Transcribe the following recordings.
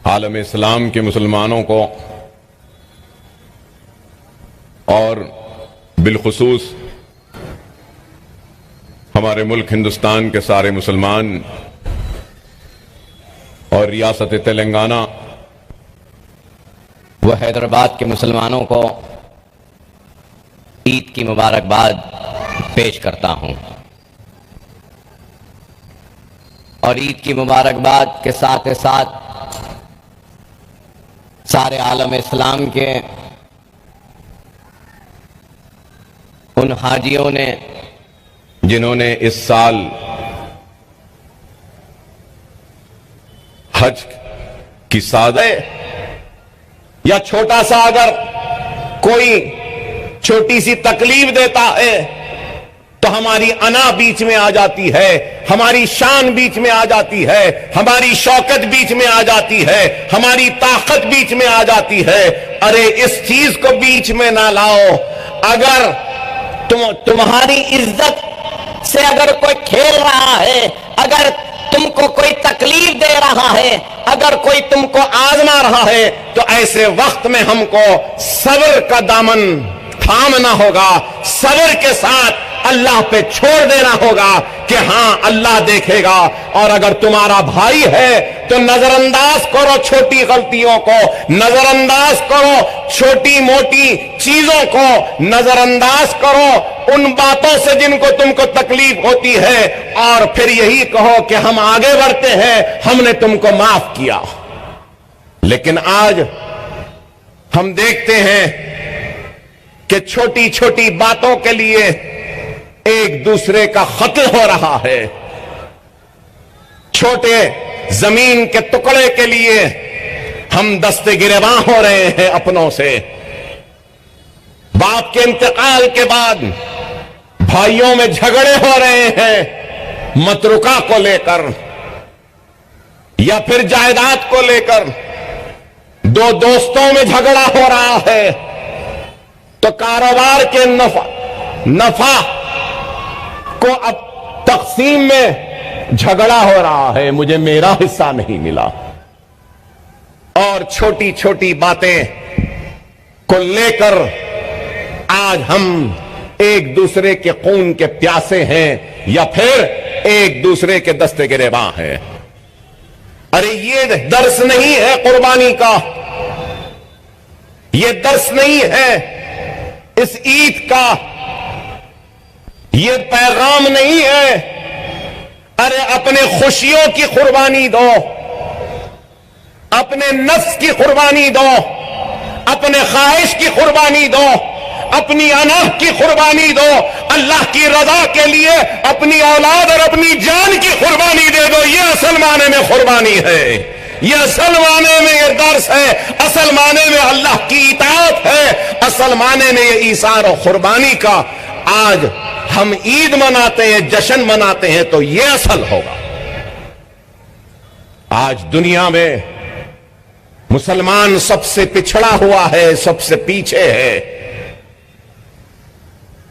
عالم اسلام کے مسلمانوں کو اور بالخصوص ہمارے ملک ہندوستان کے سارے مسلمان اور ریاست تلنگانہ و حیدرآباد کے مسلمانوں کو عید کی مبارکباد پیش کرتا ہوں، اور عید کی مبارکباد کے ساتھ ساتھ سارے عالم اسلام کے ان حاجیوں نے جنہوں نے اس سال حج کی سادہ یا چھوٹا سا اگر کوئی چھوٹی سی تکلیف دیتا ہے تو ہماری انا بیچ میں آ جاتی ہے، ہماری شان بیچ میں آ جاتی ہے، ہماری شوکت بیچ میں آ جاتی ہے، ہماری طاقت بیچ میں آ جاتی ہے۔ ارے اس چیز کو بیچ میں نہ لاؤ۔ اگر تمہاری عزت سے اگر کوئی کھیل رہا ہے، اگر تم کو کوئی تکلیف دے رہا ہے، اگر کوئی تم کو آزما رہا ہے، تو ایسے وقت میں ہم کو صبر کا دامن تھامنا ہوگا، صبر کے ساتھ اللہ پہ چھوڑ دینا ہوگا کہ ہاں اللہ دیکھے گا۔ اور اگر تمہارا بھائی ہے تو نظر انداز کرو چھوٹی غلطیوں کو، نظر انداز کرو چھوٹی موٹی چیزوں کو، نظر انداز کرو ان باتوں سے جن کو تم کو تکلیف ہوتی ہے، اور پھر یہی کہو کہ ہم آگے بڑھتے ہیں، ہم نے تم کو معاف کیا۔ لیکن آج ہم دیکھتے ہیں کہ چھوٹی چھوٹی باتوں کے لیے ایک دوسرے کا قتل ہو رہا ہے، چھوٹے زمین کے ٹکڑے کے لیے ہم دست گریباں ہو رہے ہیں اپنوں سے۔ باپ کے انتقال کے بعد بھائیوں میں جھگڑے ہو رہے ہیں متروکہ کو لے کر یا پھر جائیداد کو لے کر، دو دوستوں میں جھگڑا ہو رہا ہے تو کاروبار کے نفع کو اب تقسیم میں جھگڑا ہو رہا ہے، مجھے میرا حصہ نہیں ملا۔ اور چھوٹی چھوٹی باتیں کو لے کر آج ہم ایک دوسرے کے خون کے پیاسے ہیں یا پھر ایک دوسرے کے دست گریباں ہیں۔ ارے یہ درس نہیں ہے قربانی کا، یہ درس نہیں ہے اس عید کا، یہ پیغام نہیں ہے۔ ارے اپنے خوشیوں کی قربانی دو، اپنے نفس کی قربانی دو، اپنے خواہش کی قربانی دو، اپنی انا کی قربانی دو، اللہ کی رضا کے لیے اپنی اولاد اور اپنی جان کی قربانی دے دو۔ یہ اصل معنی میں قربانی ہے، یہ اصل معنی میں یہ درس ہے، اصل معنی میں اللہ کی اطاعت ہے، اصل معنی میں یہ ایثار و قربانی کا۔ آج ہم عید مناتے ہیں، جشن مناتے ہیں تو یہ اصل ہوگا۔ آج دنیا میں مسلمان سب سے پچھڑا ہوا ہے، سب سے پیچھے ہے،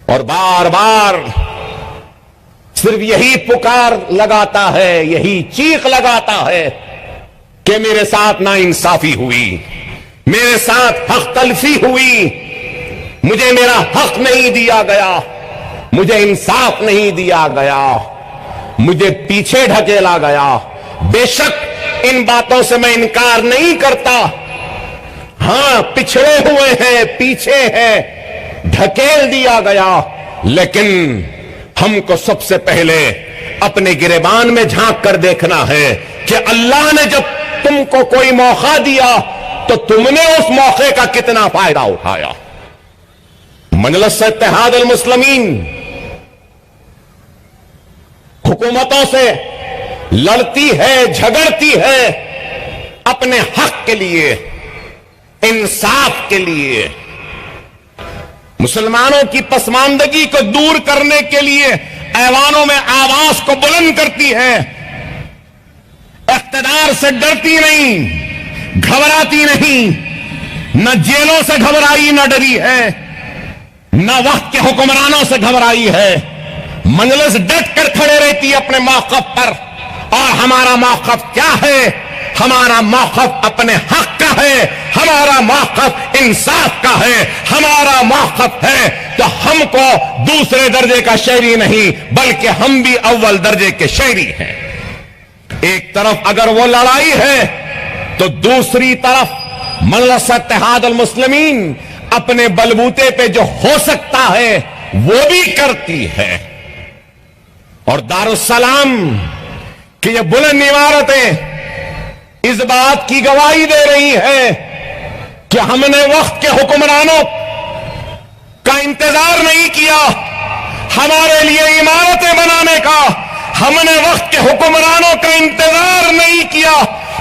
اور بار بار صرف یہی پکار لگاتا ہے، یہی چیخ لگاتا ہے کہ میرے ساتھ ناانصافی ہوئی، میرے ساتھ حق تلفی ہوئی، مجھے میرا حق نہیں دیا گیا، مجھے انصاف نہیں دیا گیا، مجھے پیچھے ڈھکیلا گیا۔ بے شک ان باتوں سے میں انکار نہیں کرتا، ہاں پچھڑے ہوئے ہیں، پیچھے ہیں، ڈھکیل دیا گیا، لیکن ہم کو سب سے پہلے اپنے گریبان میں جھانک کر دیکھنا ہے کہ اللہ نے جب تم کو کوئی موقع دیا تو تم نے اس موقع کا کتنا فائدہ اٹھایا۔ مجلس اتحاد المسلمین حکومتوں سے لڑتی ہے، جھگڑتی ہے اپنے حق کے لیے، انصاف کے لیے، مسلمانوں کی پسماندگی کو دور کرنے کے لیے ایوانوں میں آواز کو بلند کرتی ہے، اقتدار سے ڈرتی نہیں، گھبراتی نہیں، نہ جیلوں سے گھبرائی نہ ڈری ہے، نہ وقت کے حکمرانوں سے گھبرائی ہے۔ مجلس ڈٹ کر کھڑے رہتی ہے اپنے موقف پر، اور ہمارا موقف کیا ہے؟ ہمارا موقف اپنے حق کا ہے، ہمارا موقف انصاف کا ہے، ہمارا موقف ہے تو ہم کو دوسرے درجے کا شہری نہیں بلکہ ہم بھی اول درجے کے شہری ہیں۔ ایک طرف اگر وہ لڑائی ہے تو دوسری طرف مجلس اتحاد المسلمین اپنے بلبوتے پہ جو ہو سکتا ہے وہ بھی کرتی ہے۔ اور دارالسلام کہ یہ بلند عمارتیں اس بات کی گواہی دے رہی ہے کہ ہم نے وقت کے حکمرانوں کا انتظار نہیں کیا ہمارے لیے عمارتیں بنانے کا، ہم نے وقت کے حکمرانوں کا انتظار نہیں کیا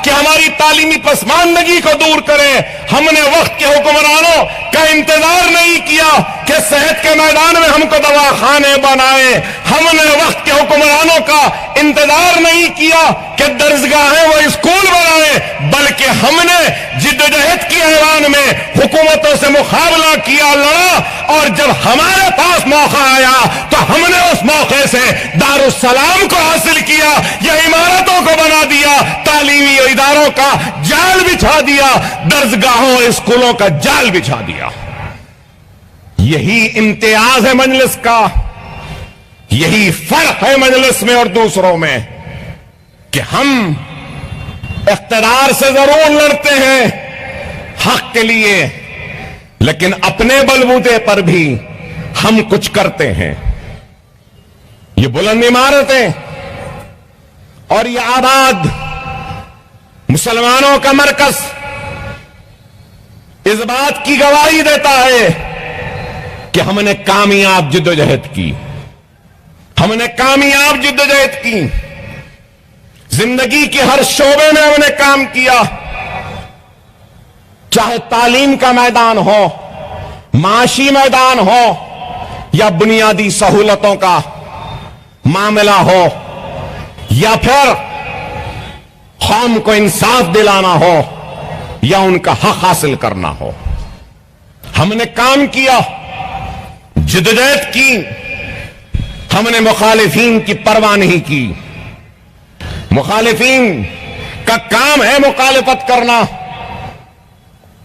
کہ ہماری تعلیمی پسماندگی کو دور کرے، ہم نے وقت کے حکمرانوں کا انتظار نہیں کیا کہ صحت کے میدان میں ہم کو دواخانے بنائے، ہم نے وقت کے حکمرانوں کا انتظار نہیں کیا کہ درسگاہیں وہ اسکول بنائے، بلکہ ہم نے جدوجہد کی ایوان میں حکومتوں سے مقابلہ کیا، لڑا، اور جب ہمارے پاس موقع آیا تو ہم نے اس موقع سے دارالسلام کو حاصل کیا، یہ عمارتوں کو بنا دیا، تعلیمی اداروں کا جال بچھا دیا، درسگاہوں اسکولوں کا جال بچھا دیا۔ یہی امتیاز ہے مجلس کا، یہی فرق ہے مجلس میں اور دوسروں میں کہ ہم اقتدار سے ضرور لڑتے ہیں حق کے لیے، لیکن اپنے بلبوتے پر بھی ہم کچھ کرتے ہیں۔ یہ بلند عمارتیں اور یہ آباد مسلمانوں کا مرکز اس بات کی گواہی دیتا ہے کہ ہم نے کامیاب جدوجہد کی، ہم نے کامیاب جدوجہد کی، زندگی کے ہر شعبے میں ہم نے کام کیا، چاہے تعلیم کا میدان ہو، معاشی میدان ہو، یا بنیادی سہولتوں کا معاملہ ہو، یا پھر قوم کو انصاف دلانا ہو یا ان کا حق حاصل کرنا ہو۔ ہم نے کام کیا، جدوجہد کی، ہم نے مخالفین کی پرواہ نہیں کی۔ مخالفین کا کام ہے مخالفت کرنا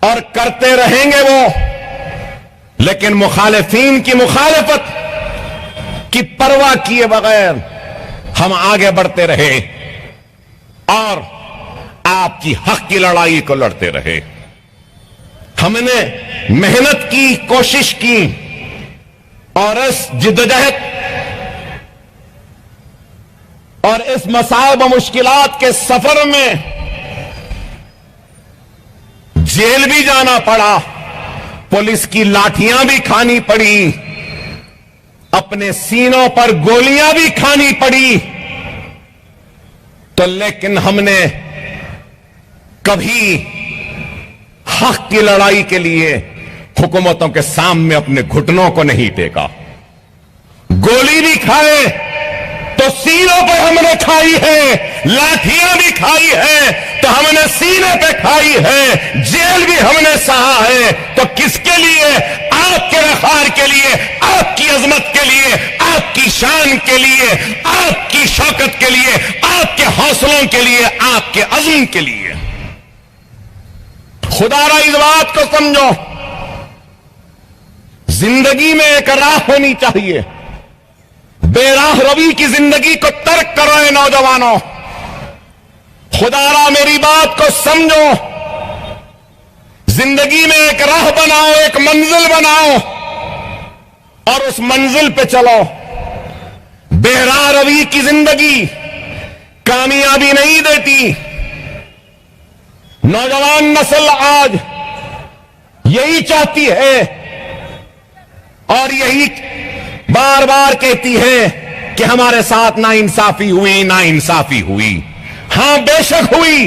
اور کرتے رہیں گے وہ، لیکن مخالفین کی مخالفت کی پرواہ کیے بغیر ہم آگے بڑھتے رہے اور آپ کی حق کی لڑائی کو لڑتے رہے۔ ہم نے محنت کی، کوشش کی، اور اس جدوجہد اور اس مصائب و مشکلات کے سفر میں جیل بھی جانا پڑا، پولیس کی لاٹھیاں بھی کھانی پڑی، اپنے سینوں پر گولیاں بھی کھانی پڑی، تو لیکن ہم نے کبھی حق کی لڑائی کے لیے حکومتوں کے سامنے اپنے گھٹنوں کو نہیں ٹیکا۔ گولی بھی کھائے تو سینوں پہ ہم نے کھائی ہے، لاٹھیاں بھی کھائی ہے تو ہم نے سینے پہ کھائی ہے، جیل بھی ہم نے سہا ہے، تو کس کے لیے؟ آپ کے وقار کے لیے، آپ کی عظمت کے لیے، آپ کی شان کے لیے، آپ کی شوکت کے لیے، آپ کے حوصلوں کے لیے، آپ کے عزم کے لیے۔ خدا را اس بات کو سمجھو، زندگی میں ایک راہ ہونی چاہیے، بے راہ روی کی زندگی کو ترک کرو اے نوجوانوں، خدا را میری بات کو سمجھو، زندگی میں ایک راہ بناؤ، ایک منزل بناؤ اور اس منزل پہ چلو۔ بے راہ روی کی زندگی کامیابی نہیں دیتی۔ نوجوان نسل آج یہی چاہتی ہے اور یہی بار بار کہتی ہے کہ ہمارے ساتھ ناانصافی ہوئی، ناانصافی ہوئی۔ ہاں بے شک ہوئی،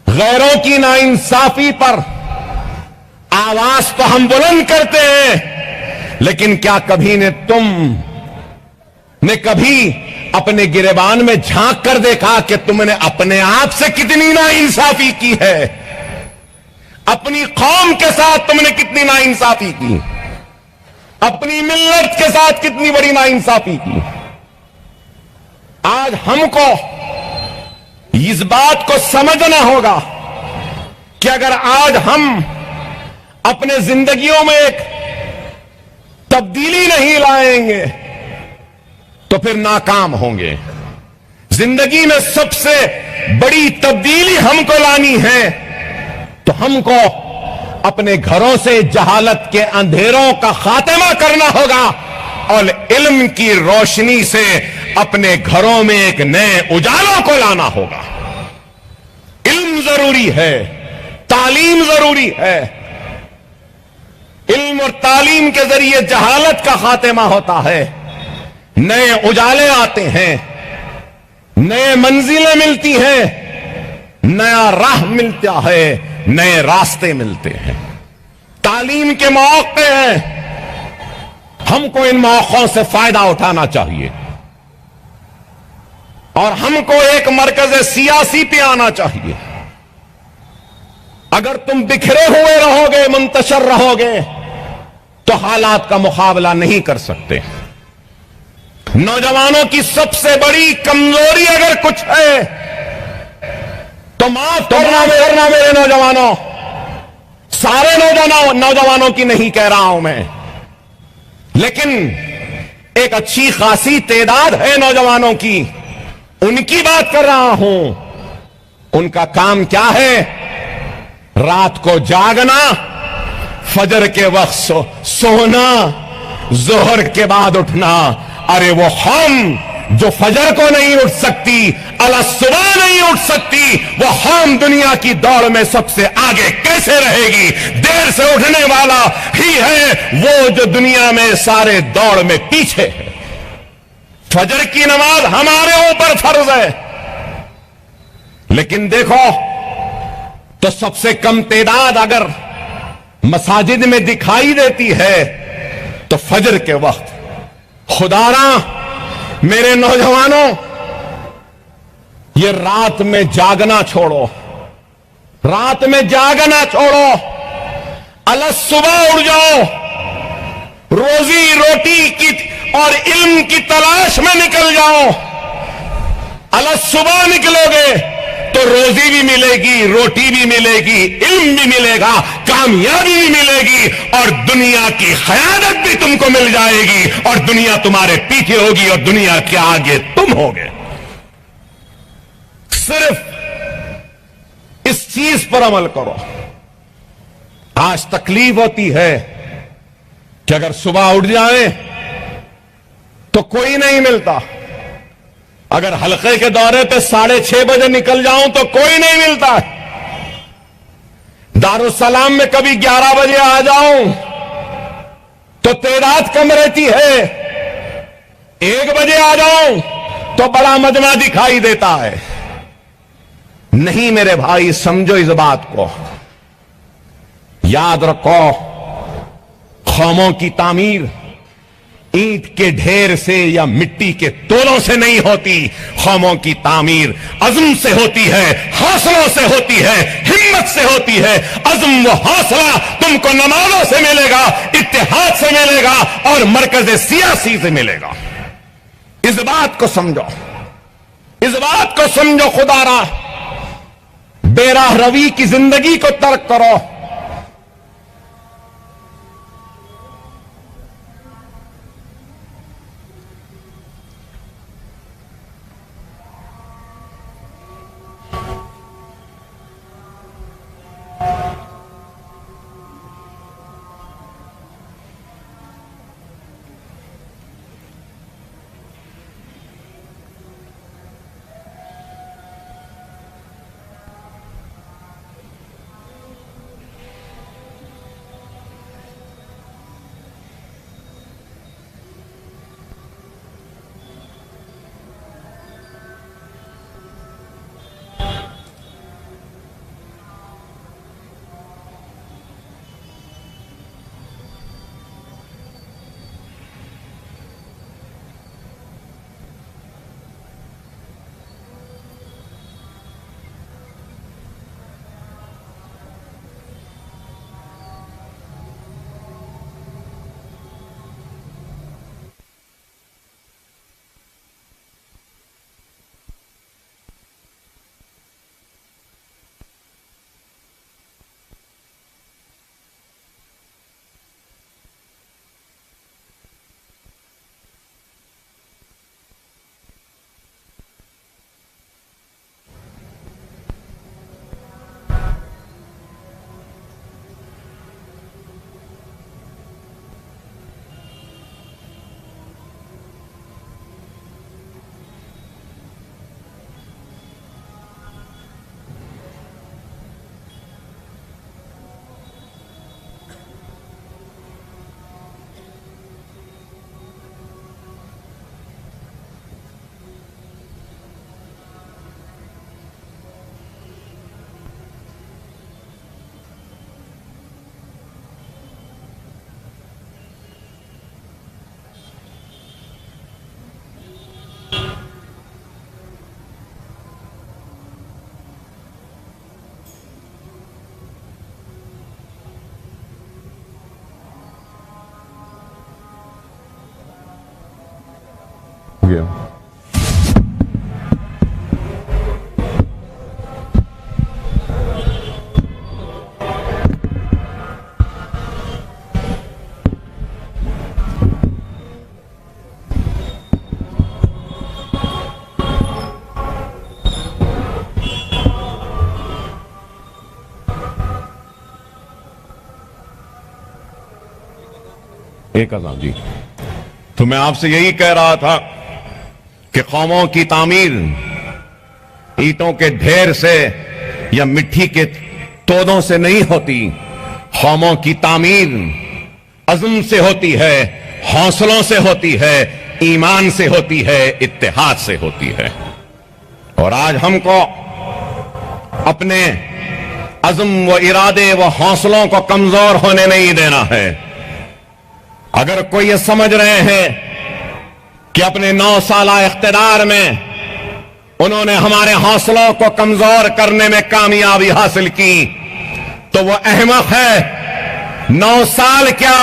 غیروں کی ناانصافی پر آواز تو ہم بلند کرتے ہیں، لیکن کیا کبھی کبھی اپنے گریبان میں جھانک کر دیکھا کہ تم نے اپنے آپ سے کتنی ناانصافی کی ہے؟ اپنی قوم کے ساتھ تم نے کتنی ناانصافی کی؟ اپنی ملت کے ساتھ کتنی بڑی ناانصافی کی؟ آج ہم کو اس بات کو سمجھنا ہوگا کہ اگر آج ہم اپنے زندگیوں میں ایک تبدیلی نہیں لائیں گے تو پھر ناکام ہوں گے. زندگی میں سب سے بڑی تبدیلی ہم کو لانی ہے تو ہم کو اپنے گھروں سے جہالت کے اندھیروں کا خاتمہ کرنا ہوگا اور علم کی روشنی سے اپنے گھروں میں ایک نئے اجالوں کو لانا ہوگا. علم ضروری ہے, تعلیم ضروری ہے. علم اور تعلیم کے ذریعے جہالت کا خاتمہ ہوتا ہے, نئے اجالے آتے ہیں, نئے منزلیں ملتی ہیں, نیا راہ ملتا ہے, نئے راستے ملتے ہیں. تعلیم کے مواقع ہیں, ہم کو ان مواقعوں سے فائدہ اٹھانا چاہیے اور ہم کو ایک مرکز سیاسی پہ آنا چاہیے. اگر تم بکھرے ہوئے رہو گے, منتشر رہو گے تو حالات کا مقابلہ نہیں کر سکتے. نوجوانوں کی سب سے بڑی کمزوری اگر کچھ ہے تو معاف کرنا میرے نوجوانوں, سارے نوجوانوں کی نہیں کہہ رہا ہوں میں, لیکن ایک اچھی خاصی تعداد ہے نوجوانوں کی, ان کی بات کر رہا ہوں. ان کا کام کیا ہے؟ رات کو جاگنا, فجر کے وقت سونا, ظہر کے بعد اٹھنا. ارے وہ قوم جو فجر کو نہیں اٹھ سکتی, صبح نہیں اٹھ سکتی, وہ قوم دنیا کی دوڑ میں سب سے آگے کیسے رہے گی؟ دیر سے اٹھنے والا ہی ہے وہ جو دنیا میں سارے دوڑ میں پیچھے ہے. فجر کی نماز ہمارے اوپر فرض ہے, لیکن دیکھو تو سب سے کم تعداد اگر مساجد میں دکھائی دیتی ہے تو فجر کے وقت. خداراں میرے نوجوانوں, یہ رات میں جاگنا چھوڑو, رات میں جاگنا چھوڑو, صبح اٹھ جاؤ, روزی روٹی کی اور علم کی تلاش میں نکل جاؤ. صبح نکلو گے تو روزی بھی ملے گی, روٹی بھی ملے گی, علم بھی ملے گا, کامیابی بھی ملے گی اور دنیا کی قیادت بھی تم کو مل جائے گی اور دنیا تمہارے پیچھے ہوگی اور دنیا کے آگے تم ہوگے. صرف اس چیز پر عمل کرو. آج تکلیف ہوتی ہے کہ اگر صبح اٹھ جائیں تو کوئی نہیں ملتا, اگر حلقے کے دورے پہ 6:30 بجے نکل جاؤں تو کوئی نہیں ملتا. دارالسلام میں کبھی 11 بجے آ جاؤں تو تعداد کم رہتی ہے, 1 بجے آ جاؤں تو بڑا مجمع دکھائی دیتا ہے. نہیں میرے بھائی, سمجھو اس بات کو, یاد رکھو قوموں کی تعمیر اینٹ کے ڈھیر سے یا مٹی کے تولوں سے نہیں ہوتی. قوموں کی تعمیر عزم سے ہوتی ہے, حوصلوں سے ہوتی ہے, ہمت سے ہوتی ہے. عزم و حوصلہ تم کو نمازوں سے ملے گا, اتحاد سے ملے گا اور مرکز سیاسی سے ملے گا. اس بات کو سمجھو, اس بات کو سمجھو. خدا را بے راہ روی کی زندگی کو ترک کرو. گیا. ایک اذان جی. تو میں آپ سے یہی کہہ رہا تھا کہ قوموں کی تعمیر اینٹوں کے ڈھیر سے یا مٹی کے تودوں سے نہیں ہوتی. قوموں کی تعمیر عزم سے ہوتی ہے, حوصلوں سے ہوتی ہے, ایمان سے ہوتی ہے, اتحاد سے ہوتی ہے. اور آج ہم کو اپنے عزم و ارادے و حوصلوں کو کمزور ہونے نہیں دینا ہے. اگر کوئی یہ سمجھ رہے ہیں کہ اپنے 9 سالہ اقتدار میں انہوں نے ہمارے حوصلوں کو کمزور کرنے میں کامیابی حاصل کی تو وہ احمق ہے. 9 سال کیا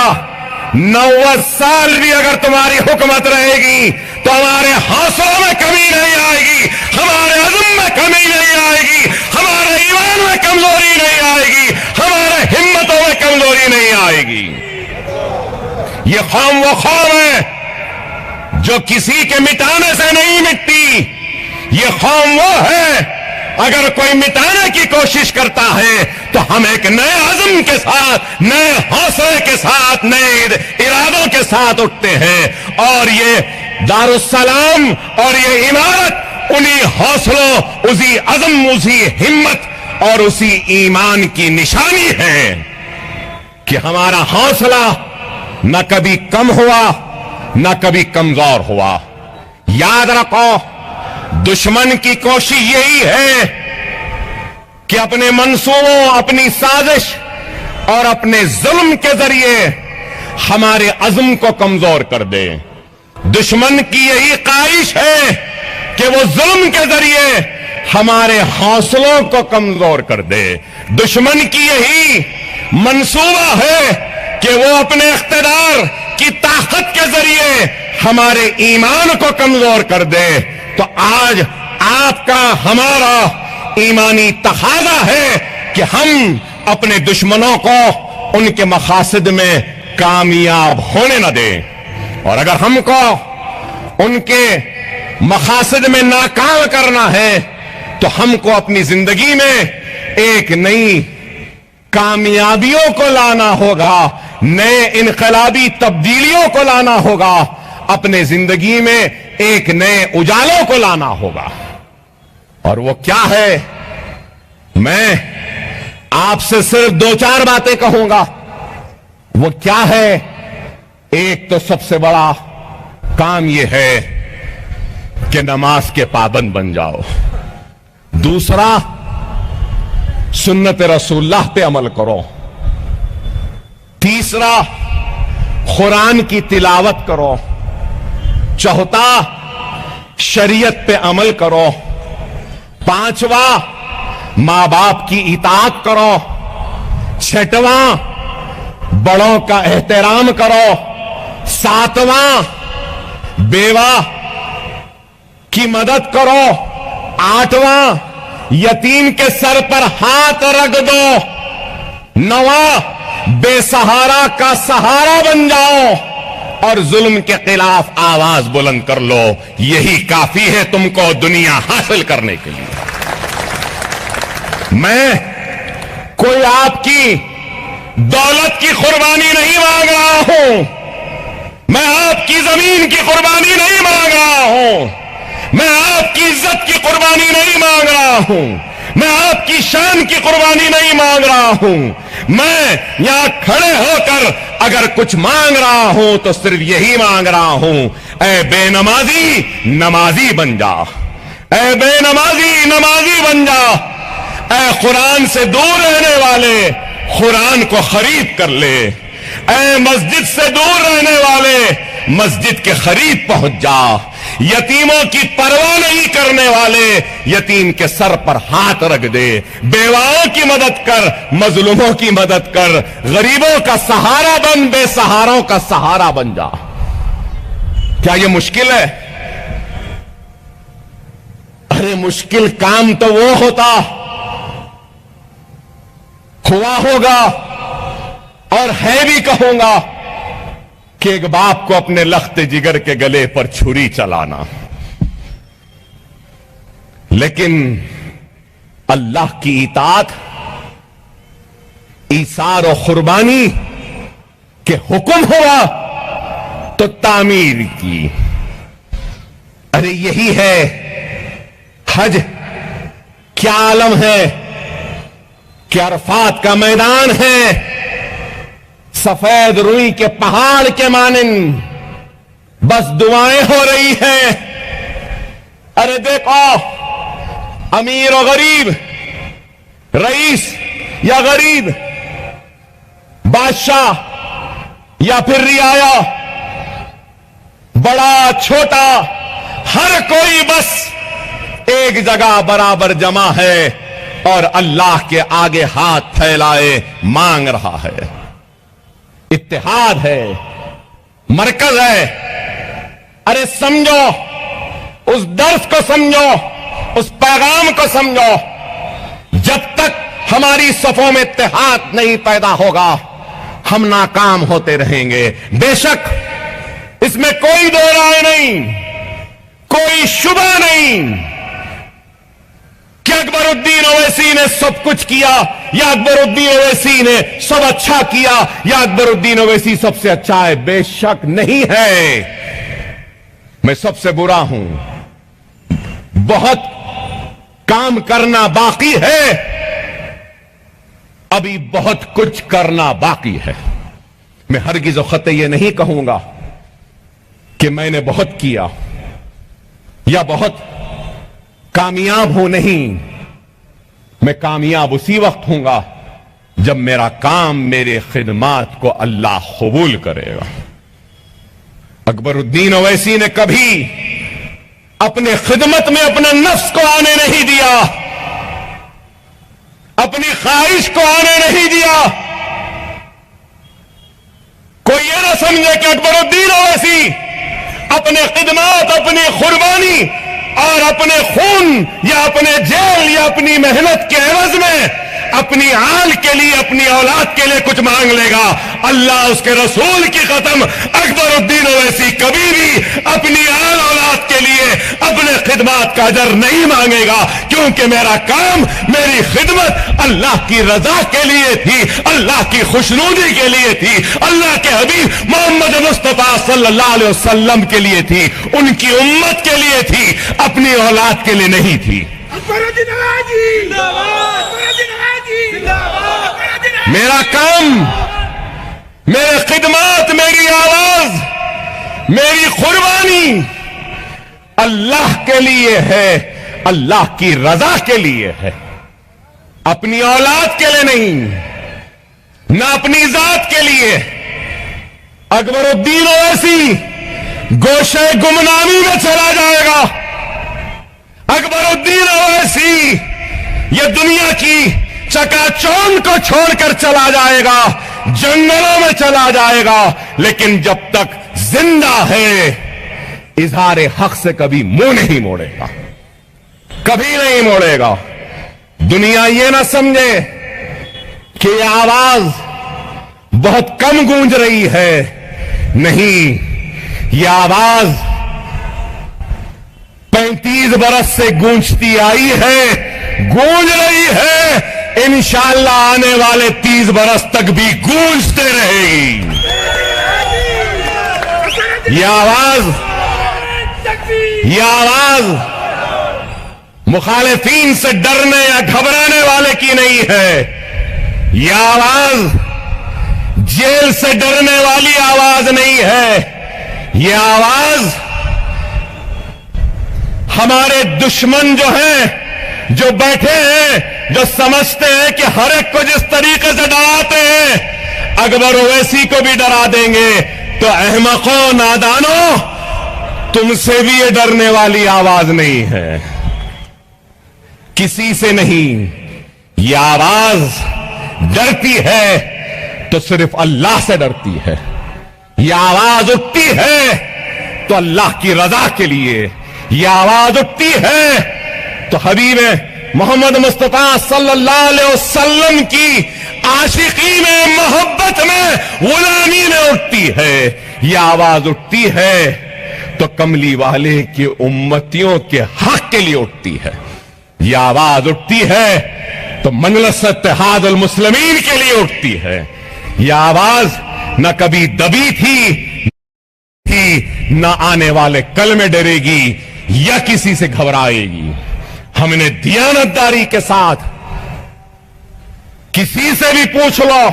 90 سال بھی اگر تمہاری حکومت رہے گی تو ہمارے حوصلوں میں کمی نہیں آئے گی, ہمارے عزم میں کمی نہیں آئے گی, ہمارے ایمان میں کمزوری نہیں آئے گی, ہمارے ہمتوں میں کمزوری نہیں آئے گی. یہ قوم وہ قوم ہے جو کسی کے مٹانے سے نہیں مٹتی. یہ قوم وہ ہے اگر کوئی مٹانے کی کوشش کرتا ہے تو ہم ایک نئے عزم کے ساتھ, نئے حوصلے کے ساتھ, نئے ارادوں کے ساتھ اٹھتے ہیں. اور یہ دارالسلام اور یہ عمارت انہی حوصلوں, اسی عزم, اسی ہمت اور اسی ایمان کی نشانی ہے کہ ہمارا حوصلہ نہ کبھی کم ہوا نہ کبھی کمزور ہوا. یاد رکھو, دشمن کی کوشش یہی ہے کہ اپنے منصوبوں, اپنی سازش اور اپنے ظلم کے ذریعے ہمارے عزم کو کمزور کر دے. دشمن کی یہی خواہش ہے کہ وہ ظلم کے ذریعے ہمارے حوصلوں کو کمزور کر دے. دشمن کی یہی منصوبہ ہے کہ وہ اپنے اقتدار کی طاقت کے ذریعے ہمارے ایمان کو کمزور کر دے. تو آج آپ کا, ہمارا ایمانی تقاضا ہے کہ ہم اپنے دشمنوں کو ان کے مقاصد میں کامیاب ہونے نہ دیں. اور اگر ہم کو ان کے مقاصد میں ناکام کرنا ہے تو ہم کو اپنی زندگی میں ایک نئی کامیابیوں کو لانا ہوگا, نئے انقلابی تبدیلیوں کو لانا ہوگا, اپنے زندگی میں ایک نئے اجالوں کو لانا ہوگا. اور وہ کیا ہے, میں آپ سے صرف 2-4 باتیں کہوں گا. وہ کیا ہے؟ ایک تو سب سے بڑا کام یہ ہے کہ نماز کے پابند بن جاؤ. دوسرا, سنت رسول اللہ پہ عمل کرو. تیسرا, قرآن کی تلاوت کرو. چوتھا, شریعت پہ عمل کرو. پانچواں, ماں باپ کی اطاعت کرو. چھٹواں, بڑوں کا احترام کرو. ساتواں, بیوہ کی مدد کرو. آٹھواں, یتیم کے سر پر ہاتھ رکھ دو. نواں, بے سہارا کا سہارا بن جاؤ اور ظلم کے خلاف آواز بلند کر لو. یہی کافی ہے تم کو دنیا حاصل کرنے کے لیے. میں کوئی آپ کی دولت کی قربانی نہیں مانگ رہا ہوں, میں آپ کی زمین کی قربانی نہیں مانگ رہا ہوں, میں آپ کی عزت کی قربانی نہیں مانگ رہا ہوں, میں آپ کی شان کی قربانی نہیں مانگ رہا ہوں. میں یہاں کھڑے ہو کر اگر کچھ مانگ رہا ہوں تو صرف یہی مانگ رہا ہوں, اے بے نمازی نمازی بن جا, اے بے نمازی نمازی بن جا, اے قرآن سے دور رہنے والے قرآن کو خرید کر لے, اے مسجد سے دور رہنے والے مسجد کے قریب پہنچ جا, یتیموں کی پرواہ نہیں کرنے والے یتیم کے سر پر ہاتھ رکھ دے, بیواؤں کی مدد کر, مظلوموں کی مدد کر, غریبوں کا سہارا بن, بے سہاروں کا سہارا بن جا. کیا یہ مشکل ہے؟ ارے مشکل کام تو وہ ہوتا ہوا ہوگا اور ہے بھی کہوں گا کہ ایک باپ کو اپنے لخت جگر کے گلے پر چھری چلانا، لیکن اللہ کی اطاعت، ایثار و قربانی کے حکم ہوا تو تعمیر کی۔ ارے یہی ہے حج، کیا عالم ہے، کیا عرفات کا میدان ہے، سفید روئی کے پہاڑ کے مانند بس دعائیں ہو رہی ہیں۔ ارے دیکھو، امیر و غریب، رئیس یا غریب، بادشاہ یا پھر رعایا، بڑا چھوٹا، ہر کوئی بس ایک جگہ برابر جمع ہے اور اللہ کے آگے ہاتھ پھیلائے مانگ رہا ہے۔ اتحاد ہے، مرکز ہے۔ ارے سمجھو، اس درس کو سمجھو، اس پیغام کو سمجھو۔ جب تک ہماری صفوں میں اتحاد نہیں پیدا ہوگا ہم ناکام ہوتے رہیں گے۔ بے شک اس میں کوئی دو رائے نہیں، کوئی شبہ نہیں کہ اکبر الدین اویسی نے سب کچھ کیا یا اکبر الدین اویسی نے سب اچھا کیا یا اکبر الدین اویسی سب سے اچھا ہے۔ بے شک نہیں ہے، میں سب سے برا ہوں، بہت کام کرنا باقی ہے، ابھی بہت کچھ کرنا باقی ہے۔ میں ہرگز و قطع یہ نہیں کہوں گا کہ میں نے بہت کیا یا بہت کامیاب ہوں، نہیں، میں کامیاب اسی وقت ہوں گا جب میرا کام، میرے خدمات کو اللہ قبول کرے گا۔ اکبر الدین اویسی نے کبھی اپنے خدمت میں اپنے نفس کو آنے نہیں دیا، اپنی خواہش کو آنے نہیں دیا۔ کوئی یہ نہ سمجھے کہ اکبر الدین اویسی اپنے خدمات، اپنی قربانی اور اپنے خون یا اپنے جیل یا اپنی محنت کے عوض میں اپنی آل کے لیے، اپنی اولاد کے لیے کچھ مانگ لے گا۔ اللہ اس کے رسول کی قسم، اکبر الدین اویسی کبھی بھی اپنی آل اولاد کے لیے اپنے خدمات کا اجر نہیں مانگے گا، کیونکہ میرا کام، میری خدمت اللہ کی رضا کے لیے تھی، اللہ کی خوشنودی کے لیے تھی، اللہ کے حبیب محمد مصطفیٰ صلی اللہ علیہ وسلم کے لیے تھی، ان کی امت کے لیے تھی، اپنی اولاد کے لیے نہیں تھی۔ میرا کام، میرے خدمات، میری آواز، میری قربانی اللہ کے لیے ہے، اللہ کی رضا کے لیے ہے، اپنی اولاد کے لیے نہیں، نہ اپنی ذات کے لیے۔ اکبر الدین اویسی گوشے گمنامی میں چلا جائے گا، اکبر الدین اویسی یہ دنیا کی چکا چوند کو چھوڑ کر چلا جائے گا، جنگلوں میں چلا جائے گا، لیکن جب تک زندہ ہے اظہار حق سے کبھی منہ نہیں موڑے گا، کبھی نہیں موڑے گا۔ دنیا یہ نہ سمجھے کہ یہ آواز بہت کم گونج رہی ہے، نہیں، یہ آواز 35 برس سے گونجتی آئی ہے، گونج رہی ہے، انشاءاللہ آنے والے 30 برس تک بھی گونجتے رہے گی۔ یہ آواز مخالفین سے ڈرنے یا گھبرانے والے کی نہیں ہے، یہ آواز جیل سے ڈرنے والی آواز نہیں ہے، یہ آواز ہمارے دشمن جو ہیں، جو بیٹھے ہیں، جو سمجھتے ہیں کہ ہر ایک کو جس طریقے سے ڈراتے ہیں اکبر اویسی کو بھی ڈرا دیں گے، تو احمقوں، نادانوں، تم سے بھی یہ ڈرنے والی آواز نہیں ہے، کسی سے نہیں۔ یہ آواز ڈرتی ہے تو صرف اللہ سے ڈرتی ہے، یہ آواز اٹھتی ہے تو اللہ کی رضا کے لیے، یہ آواز اٹھتی ہے تو حبیب محمد مصطفیٰ صلی اللہ علیہ وسلم کی عاشقی میں، محبت میں، غلامی میں اٹھتی ہے، یہ آواز اٹھتی ہے تو کملی والے کی امتیوں کے حق کے لیے اٹھتی ہے، یہ آواز اٹھتی ہے تو مجلس اتحاد المسلمین کے لیے اٹھتی ہے۔ یہ آواز نہ کبھی دبی تھی نہ آنے والے کل میں ڈرے گی یا کسی سے گھبرائے گی۔ ہم نے دیانتداری کے ساتھ، کسی سے بھی پوچھ لو،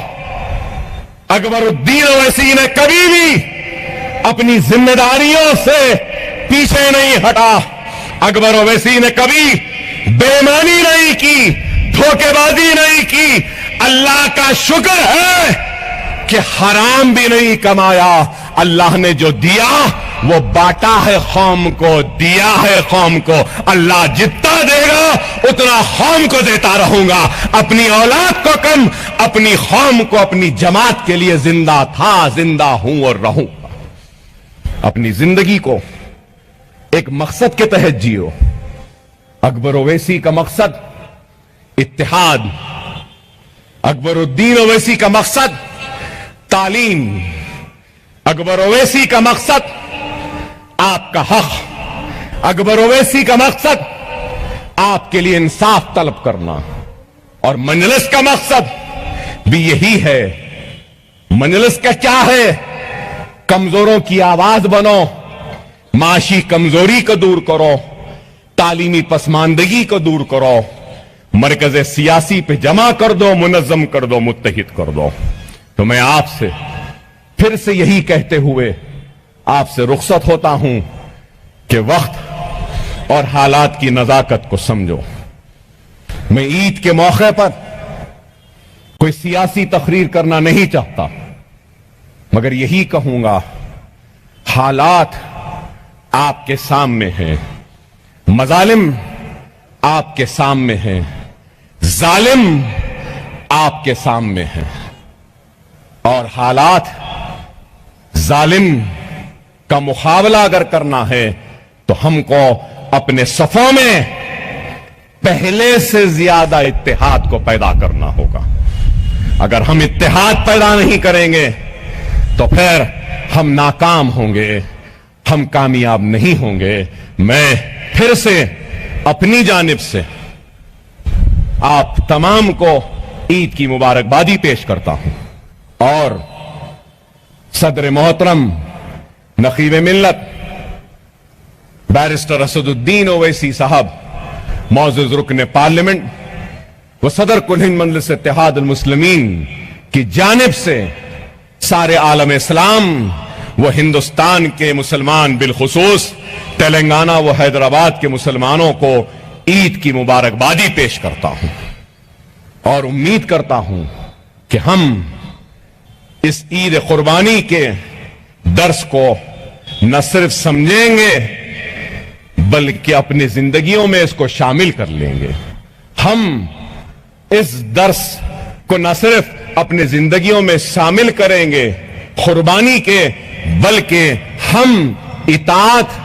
اکبر الدین اویسی نے کبھی بھی اپنی ذمہ داریوں سے پیچھے نہیں ہٹا، اکبر اویسی نے کبھی بے ایمانی نہیں کی، دھوکے بازی نہیں کی۔ اللہ کا شکر ہے کہ حرام بھی نہیں کمایا، اللہ نے جو دیا وہ بانٹا ہے قوم کو، دیا ہے قوم کو۔ اللہ جتنا دے گا اتنا قوم کو دیتا رہوں گا، اپنی اولاد کو کم، اپنی قوم کو، اپنی جماعت کے لیے زندہ تھا، زندہ ہوں اور رہوں گا۔ اپنی زندگی کو ایک مقصد کے تحت جیو۔ اکبر اویسی کا مقصد اتحاد، اکبر الدین اویسی کا مقصد تعلیم، اکبر اویسی کا مقصد آپ کا حق، اکبر اویسی کا مقصد آپ کے لیے انصاف طلب کرنا، اور مجلس کا مقصد بھی یہی ہے۔ مجلس کا کیا ہے؟ کمزوروں کی آواز بنو، معاشی کمزوری کو دور کرو، تعلیمی پسماندگی کو دور کرو، مرکز سیاسی پہ جمع کر دو، منظم کر دو، متحد کر دو۔ تو میں آپ سے پھر سے یہی کہتے ہوئے آپ سے رخصت ہوتا ہوں کہ وقت اور حالات کی نزاکت کو سمجھو۔ میں عید کے موقع پر کوئی سیاسی تقریر کرنا نہیں چاہتا، مگر یہی کہوں گا، حالات آپ کے سامنے ہیں، مظالم آپ کے سامنے ہیں، ظالم آپ کے سامنے ہیں، اور حالات ظالم کا مقابلہ اگر کرنا ہے تو ہم کو اپنے صفوں میں پہلے سے زیادہ اتحاد کو پیدا کرنا ہوگا۔ اگر ہم اتحاد پیدا نہیں کریں گے تو پھر ہم ناکام ہوں گے، ہم کامیاب نہیں ہوں گے۔ میں پھر سے اپنی جانب سے آپ تمام کو عید کی مبارکبادی پیش کرتا ہوں، اور صدر محترم نقیب ملت بیرسٹر اسد الدین اویسی صاحب، معزز رکن پارلیمنٹ و صدر کل ہند مجلس اتحاد المسلمین کی جانب سے سارے عالم اسلام و ہندوستان کے مسلمان، بالخصوص تلنگانہ و حیدرآباد کے مسلمانوں کو عید کی مبارکبادی پیش کرتا ہوں، اور امید کرتا ہوں کہ ہم اس عید قربانی کے درس کو نہ صرف سمجھیں گے بلکہ اپنی زندگیوں میں اس کو شامل کر لیں گے۔ ہم اس درس کو نہ صرف اپنی زندگیوں میں شامل کریں گے قربانی کے، بلکہ ہم اطاعت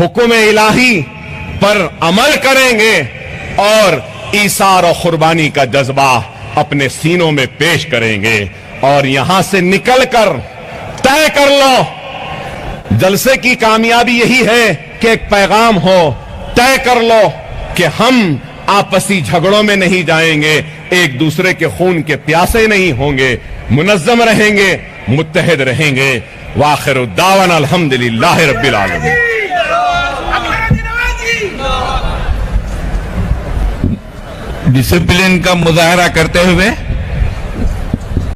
حکم الہی پر عمل کریں گے اور ایثار و قربانی کا جذبہ اپنے سینوں میں پیش کریں گے۔ اور یہاں سے نکل کر طے کر لو، جلسے کی کامیابی یہی ہے کہ ایک پیغام ہو، طے کر لو کہ ہم آپسی جھگڑوں میں نہیں جائیں گے، ایک دوسرے کے خون کے پیاسے نہیں ہوں گے، منظم رہیں گے، متحد رہیں گے۔ وآخر الدعوانا الحمدللہ رب العالمین۔ ڈسپلن کا مظاہرہ کرتے ہوئے